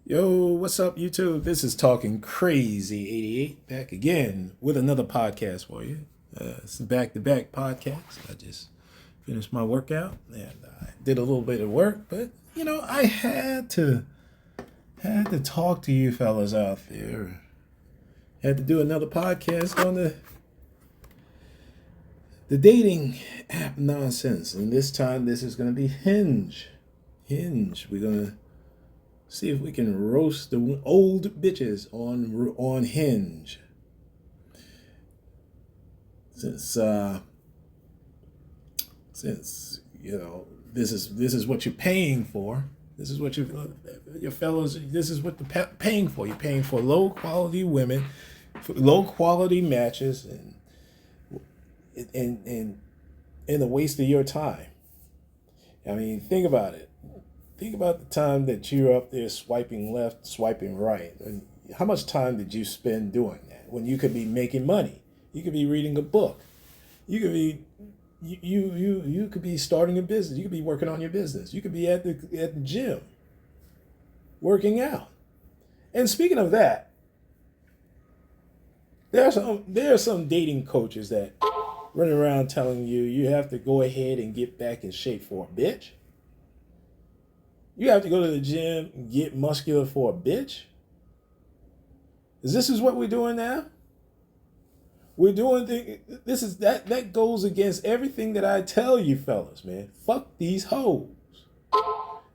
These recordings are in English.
Yo, what's up, YouTube? This is Talking Crazy 88 back again with another podcast for you. It's a back-to-back podcast. I just finished my workout and I did a little bit of work, but I had to talk to you fellas out there. Had to do another podcast on the dating app nonsense, and this time this is going to be Hinge. We're gonna see if we can roast the old bitches on Hinge. Since this is what you're paying for. This is what your fellows. This is what you're paying for. You're paying for low quality women, for low quality matches, and a waste of your time. I mean, think about it. Think about the time that you're up there swiping left, swiping right. And how much time did you spend doing that when you could be making money? You could be reading a book. You could be you could be starting a business. You could be working on your business. You could be at the gym working out. And speaking of that, there are some dating coaches that run around telling you have to go ahead and get back in shape for a bitch. You have to go to the gym and get muscular for a bitch? This is what we're doing now? We're doing things. That goes against everything that I tell you fellas, man. Fuck these hoes.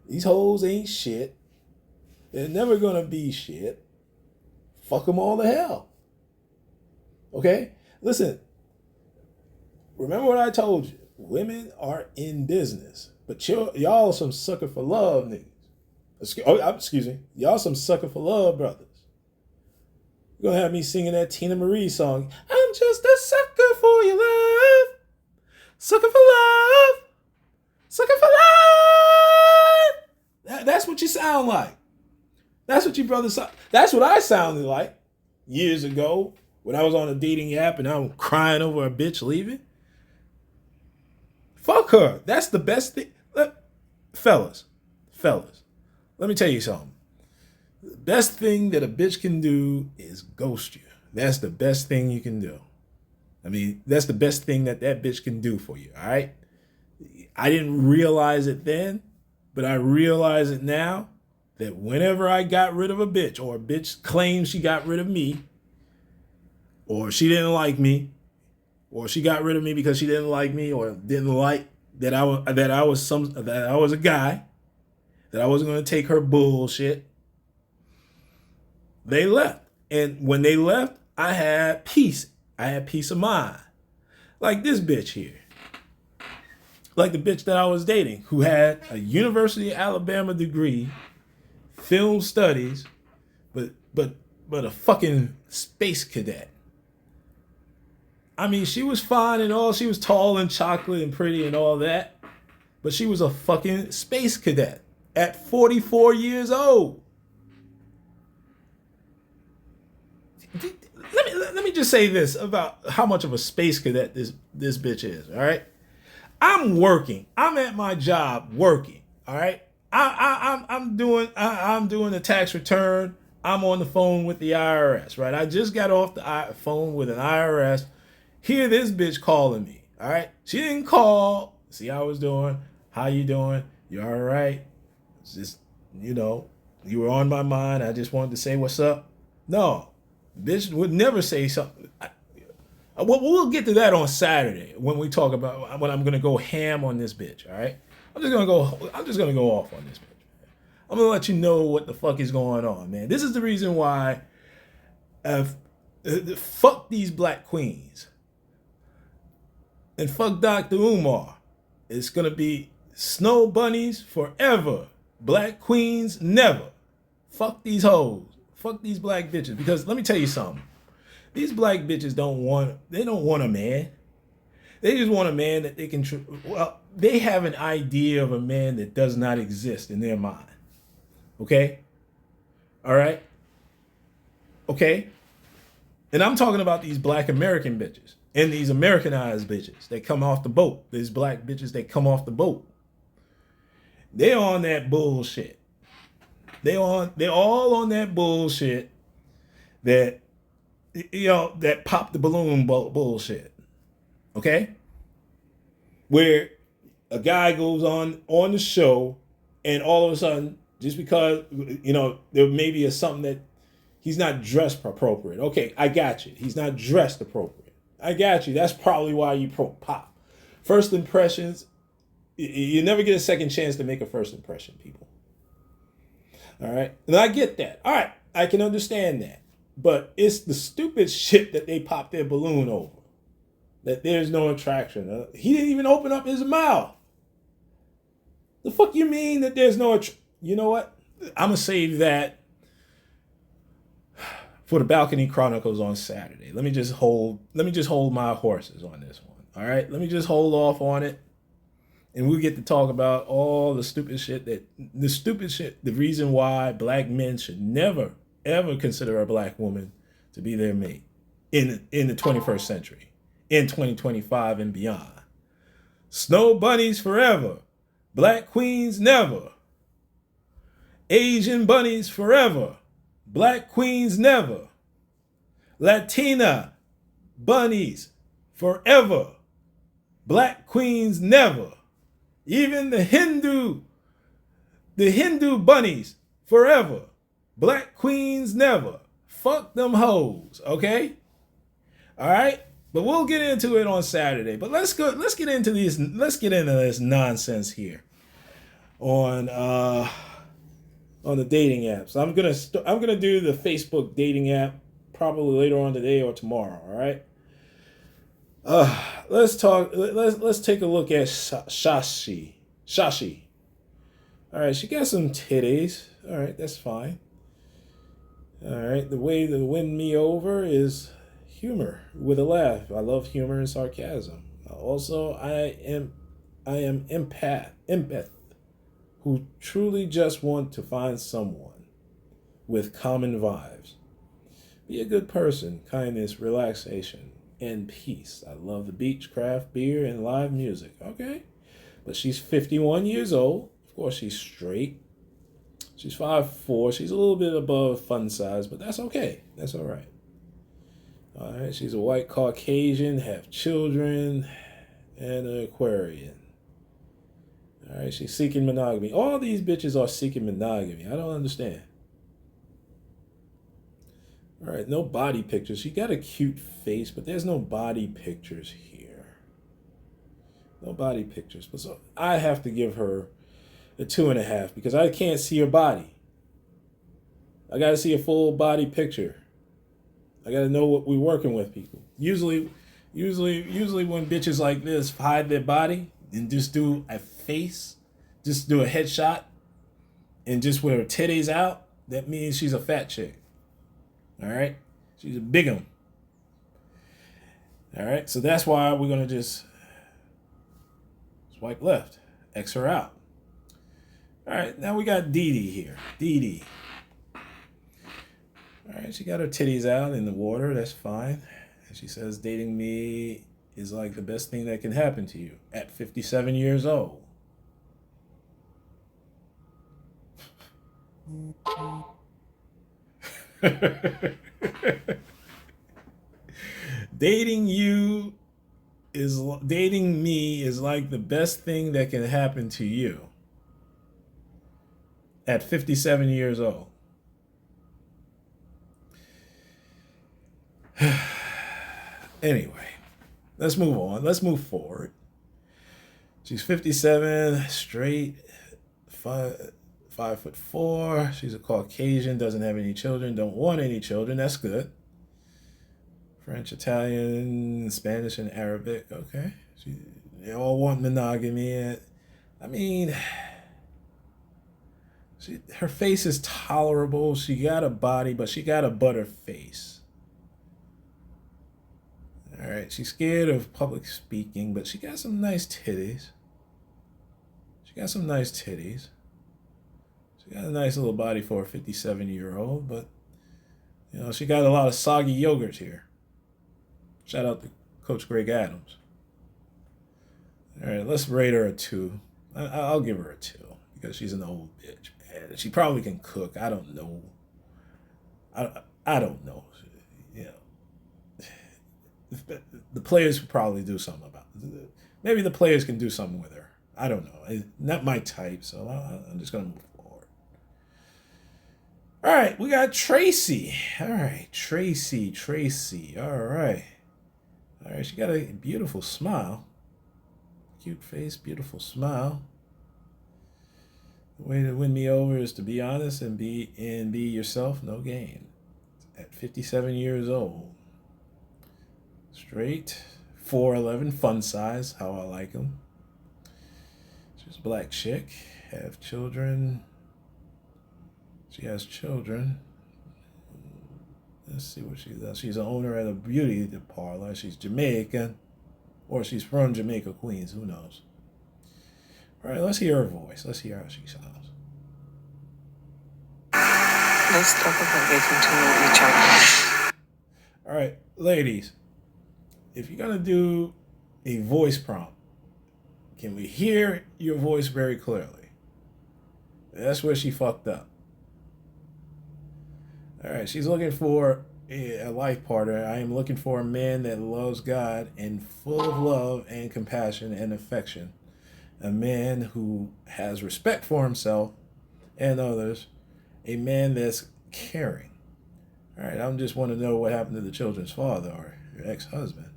These hoes ain't shit. They're never gonna be shit. Fuck them all to hell. Okay? Listen. Remember what I told you. Women are in business. But y'all some sucker for love niggas. Excuse me. Y'all some sucker for love brothers. You're going to have me singing that Tina Marie song. I'm just a sucker for your love. Sucker for love. Sucker for love. That's what you sound like. That's what you brothers sound. That's what I sounded like years ago when I was on a dating app and I'm crying over a bitch leaving. Fuck her. That's the best thing. Fellas, let me tell you something. The best thing that a bitch can do is ghost you. That's the best thing you can do. I mean, that's the best thing that bitch can do for you, all right? I didn't realize it then, but I realize it now that whenever I got rid of a bitch or a bitch claims she got rid of me or she didn't like me, or she got rid of me because she didn't like me or didn't like that I was a guy, that I wasn't going to take her bullshit. They left. And when they left, I had peace. I had peace of mind. Like this bitch here. Like the bitch that I was dating who had a University of Alabama degree, film studies, but a fucking space cadet. I mean, she was fine and all. She was tall and chocolate and pretty and all that. But she was a fucking space cadet at 44 years old. Let me just say this about how much of a space cadet this bitch is, all right? I'm working. I'm at my job working, all right? I'm doing the tax return. I'm on the phone with the IRS, right? I just got off the phone with an IRS. Hear this bitch calling me, all right? She didn't call, see how I was doing, how you doing, you all right? It's just, you were on my mind, I just wanted to say what's up. No, bitch would never say something. We'll get to that on Saturday when we talk about when I'm going to go ham on this bitch, all right? I'm just going to go off on this bitch. I'm going to let you know what the fuck is going on, man. This is the reason why fuck these black queens. And fuck Dr. Umar. It's going to be snow bunnies forever. Black queens never. Fuck these hoes. Fuck these black bitches. Because let me tell you something. These black bitches don't want a man. They just want a man that they can, they have an idea of a man that does not exist in their mind. Okay? All right? Okay? And I'm talking about these black American bitches. And these Americanized bitches that come off the boat. These black bitches that come off the boat. They're on that bullshit. They're all on that bullshit that that pop the balloon bullshit. Okay? Where a guy goes on the show and all of a sudden, just because there maybe is something that he's not dressed appropriate. Okay, I got you. He's not dressed appropriate. I got you. That's probably why you pop. First impressions, you never get a second chance to make a first impression, people. All right? And I get that. All right, I can understand that. But it's the stupid shit that they pop their balloon over. That there's no attraction. He didn't even open up his mouth. The fuck you mean that there's no You know what? I'm going to save that for the Balcony Chronicles on Saturday. Let me just hold my horses on this one. All right? Let me just hold off on it. And we'll get to talk about all the stupid shit, the reason why black men should never, ever consider a black woman to be their mate in the 21st century, in 2025 and beyond. Snow bunnies forever. Black queens never. Asian bunnies forever. Black queens never. Latina bunnies forever. Black queens never. Even the Hindu bunnies forever. Black queens never. Fuck them hoes, okay? All right? But we'll get into it on Saturday. But let's get into this nonsense here on the dating apps. I'm gonna do the Facebook dating app probably later on today or tomorrow. All right. Let's take a look at Shashi. All right, she got some titties. All right, that's fine. All right, the way to win me over is humor with a laugh. I love humor and sarcasm. Also, I am empath who truly just want to find someone with common vibes. Be a good person, kindness, relaxation, and peace. I love the beach, craft beer, and live music. Okay, but she's 51 years old. Of course, she's straight. She's 5'4". She's a little bit above fun size, but that's okay. That's all right. All right, she's a white Caucasian, have children, and an Aquarian. All right, she's seeking monogamy. All these bitches are seeking monogamy. I don't understand. All right, no body pictures. She got a cute face, but there's no body pictures here. No body pictures. But so I have to give her a 2.5 because I can't see her body. I got to see a full body picture. I got to know what we're working with, people. Usually when bitches like this hide their body and just do a face, just do a headshot, and just with her titties out, that means she's a fat chick. All right? She's a big one. All right? So that's why we're going to just swipe left. X her out. All right, now we got Dee Dee here. Dee Dee. All right, she got her titties out in the water. That's fine. And she says, dating me is like the best thing that can happen to you at 57 years old. Dating me is like the best thing that can happen to you at 57 years old. Anyway, let's move on. Let's move forward. She's 57, straight, 5'4". She's a Caucasian, doesn't have any children, don't want any children. That's good. French, Italian, Spanish, and Arabic. Okay. They all want monogamy. I mean, her face is tolerable. She got a body, but she got a butter face. All right. She's scared of public speaking, but she got some nice titties. She got a nice little body for a 57-year-old, but she got a lot of soggy yogurt here. Shout out to Coach Greg Adams. All right, let's rate her a 2. I'll give her a 2 because she's an old bitch, man. She probably can cook. I don't know. I don't know. You know, the players could probably do something about it. Maybe the players can do something with her. I don't know. It's not my type, so I'm just gonna move forward. All right, we got Tracy. All right, Tracy. All right. She got a beautiful smile. Cute face, beautiful smile. The way to win me over is to be honest and be yourself, no game. At 57 years old. Straight, 4'11", fun size, how I like them. She's a black chick, have children. She has children. Let's see what she does. She's an owner at a beauty parlor. She's Jamaican, or she's from Jamaica, Queens. Who knows? All right, let's hear her voice. Let's hear how she sounds. Let's talk about getting to know each other. All right, ladies, if you're gonna do a voice prompt, can we hear your voice very clearly? That's where she fucked up. All right, she's looking for a life partner. I am looking for a man that loves God and full of love and compassion and affection. A man who has respect for himself and others. A man that's caring. All right, I just want to know what happened to the children's father or your ex-husband.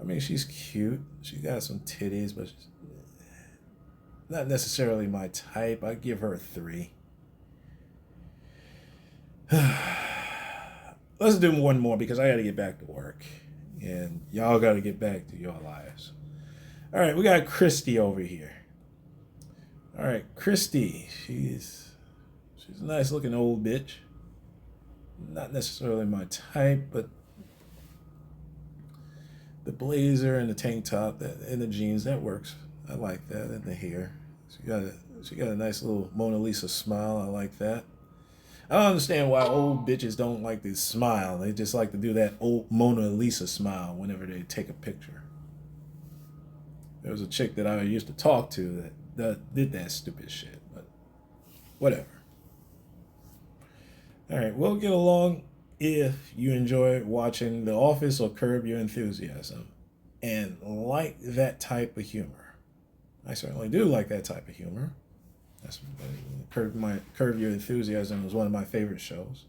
I mean, she's cute. She's got some titties, but she's not necessarily my type. I give her a 3. Let's do one more because I got to get back to work. And y'all got to get back to your lives. All right, we got Christy over here. All right, Christy. She's a nice looking old bitch. Not necessarily my type, but the blazer and the tank top and the jeans, that works. I like that. And the hair. She got a nice little Mona Lisa smile. I like that. I don't understand why old bitches don't like to smile. They just like to do that old Mona Lisa smile whenever they take a picture. There was a chick that I used to talk to that did that stupid shit, but whatever. All right, we'll get along if you enjoy watching The Office or Curb Your Enthusiasm and like that type of humor. I certainly do like that type of humor. That's Curb Your Enthusiasm was one of my favorite shows.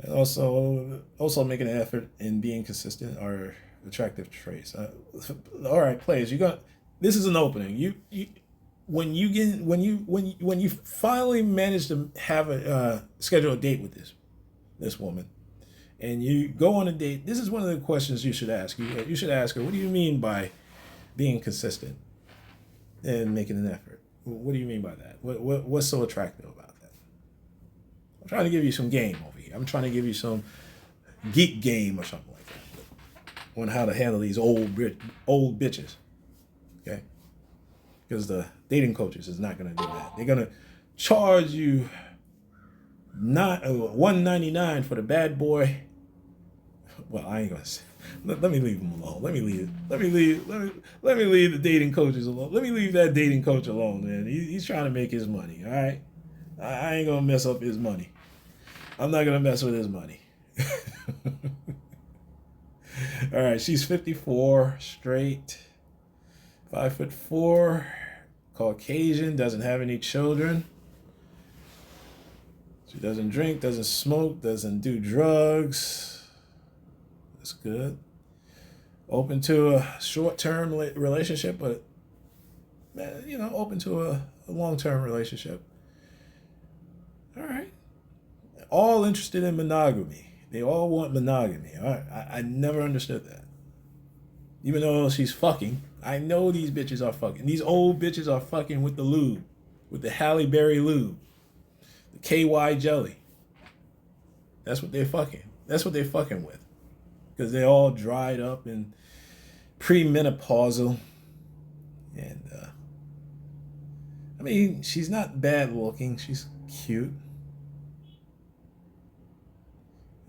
And also making an effort in being consistent are attractive traits. All right, players, this is an opening. When you finally manage to have schedule a date with this woman, and you go on a date, this is one of the questions you should ask. You should ask her, what do you mean by being consistent and making an effort? What do you mean by that? What's so attractive about that? I'm trying to give you some game over here. I'm trying to give you some geek game or something like that on how to handle these old bitches. Okay? Because the dating coaches is not going to do that. They're going to charge you $199 for the bad boy. Well, I ain't going to say. Let me leave them alone. Let me leave the dating coaches alone. Let me leave that dating coach alone, man. He's trying to make his money, all right? I ain't going to mess up his money. I'm not going to mess with his money. All right, she's 54, straight, 5'4", Caucasian, doesn't have any children. She doesn't drink, doesn't smoke, doesn't do drugs. That's good. Open to a short-term relationship, but open to a long-term relationship. All right. All interested in monogamy. They all want monogamy. All right. I never understood that. Even though she's fucking, I know these bitches are fucking. These old bitches are fucking with the lube, with the Halle Berry lube, the KY jelly. That's what they're fucking. That's what they're fucking with. Because they're all dried up and premenopausal. And, I mean, she's not bad looking. She's cute.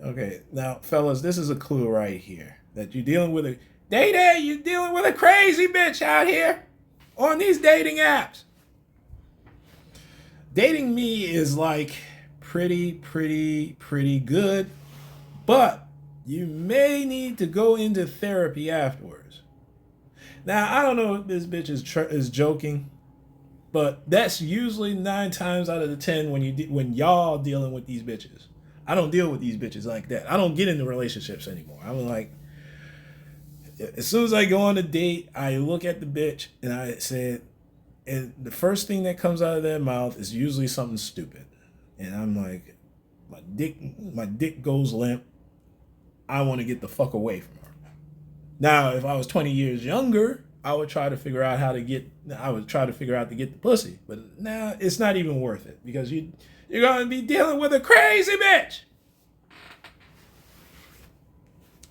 Okay, now, fellas, this is a clue right here. That you're dealing with you're dealing with a crazy bitch out here on these dating apps. Dating me is like pretty good, but you may need to go into therapy afterwards. Now, I don't know if this bitch is joking, but that's usually 9 times out of the 10 when y'all dealing with these bitches. I don't deal with these bitches like that. I don't get into relationships anymore. I'm like, as soon as I go on a date, I look at the bitch and I said, and the first thing that comes out of their mouth is usually something stupid. And I'm like, my dick goes limp. I want to get the fuck away from her. Now, if I was 20 years younger, I would try to figure out to get the pussy. But now it's not even worth it because you're going to be dealing with a crazy bitch.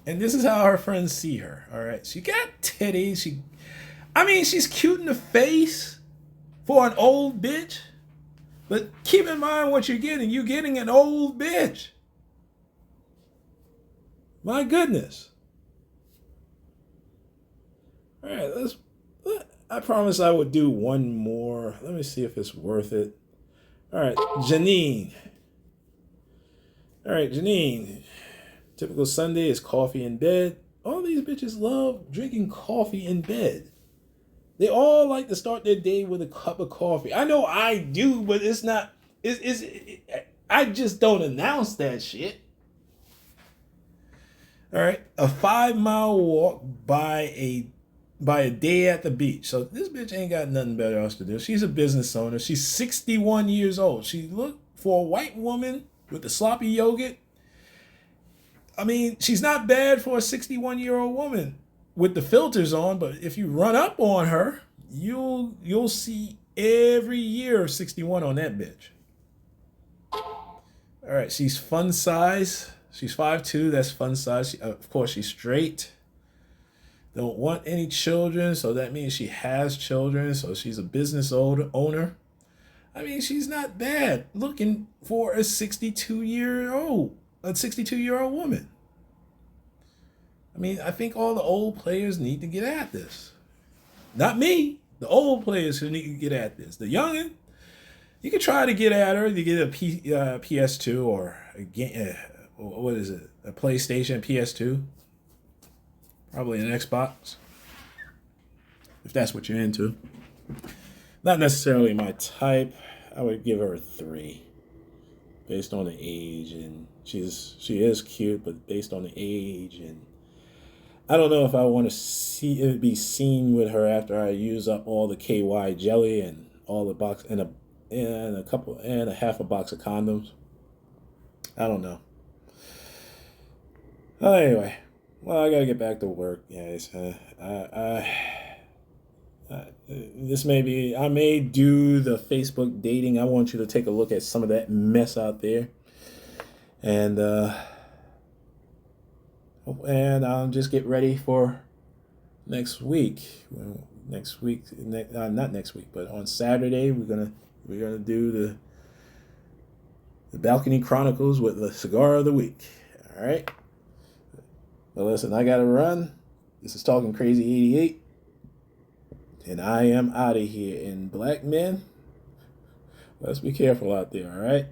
And this is how her friends see her. All right. She got titties. She's cute in the face for an old bitch. But keep in mind what you're getting. You're getting an old bitch. My goodness. All right, I promise I would do one more. Let me see if it's worth it. All right, Janine. All right, Janine. Typical Sunday is coffee in bed. All these bitches love drinking coffee in bed. They all like to start their day with a cup of coffee. I know I do, but it's not. I just don't announce that shit. All right, a 5-mile walk by a day at the beach. So this bitch ain't got nothing better else to do. She's a business owner. She's 61 years old. She looked for a white woman with the sloppy yogurt. I mean, she's not bad for a 61-year-old woman with the filters on, but if you run up on her, you'll see every year of 61 on that bitch. All right, she's fun size. She's 5'2", that's fun size. Of course, she's straight. Don't want any children, so that means she has children, so she's a business owner. I mean, she's not bad looking for a 62-year-old woman. I mean, I think all the old players need to get at this. Not me. The old players who need to get at this. The youngin', you can try to get at her to get a PS2 or a PlayStation PS2. Probably an Xbox. If that's what you're into. Not necessarily my type. I would give her a 3. Based on the age, and she is cute, but based on the age, and I don't know if I want to be seen with her after I use up all the KY jelly and all the box and a half a box of condoms. I don't know. Anyway, well, I gotta get back to work, guys. I may do the Facebook dating. I want you to take a look at some of that mess out there, and I'll just get ready for next week. Not next week, but on Saturday we're gonna do the Balcony Chronicles with the cigar of the week. All right. Well, listen, I gotta run. This is Talking Crazy 88. And I am out of here. And black men, let's be careful out there, all right?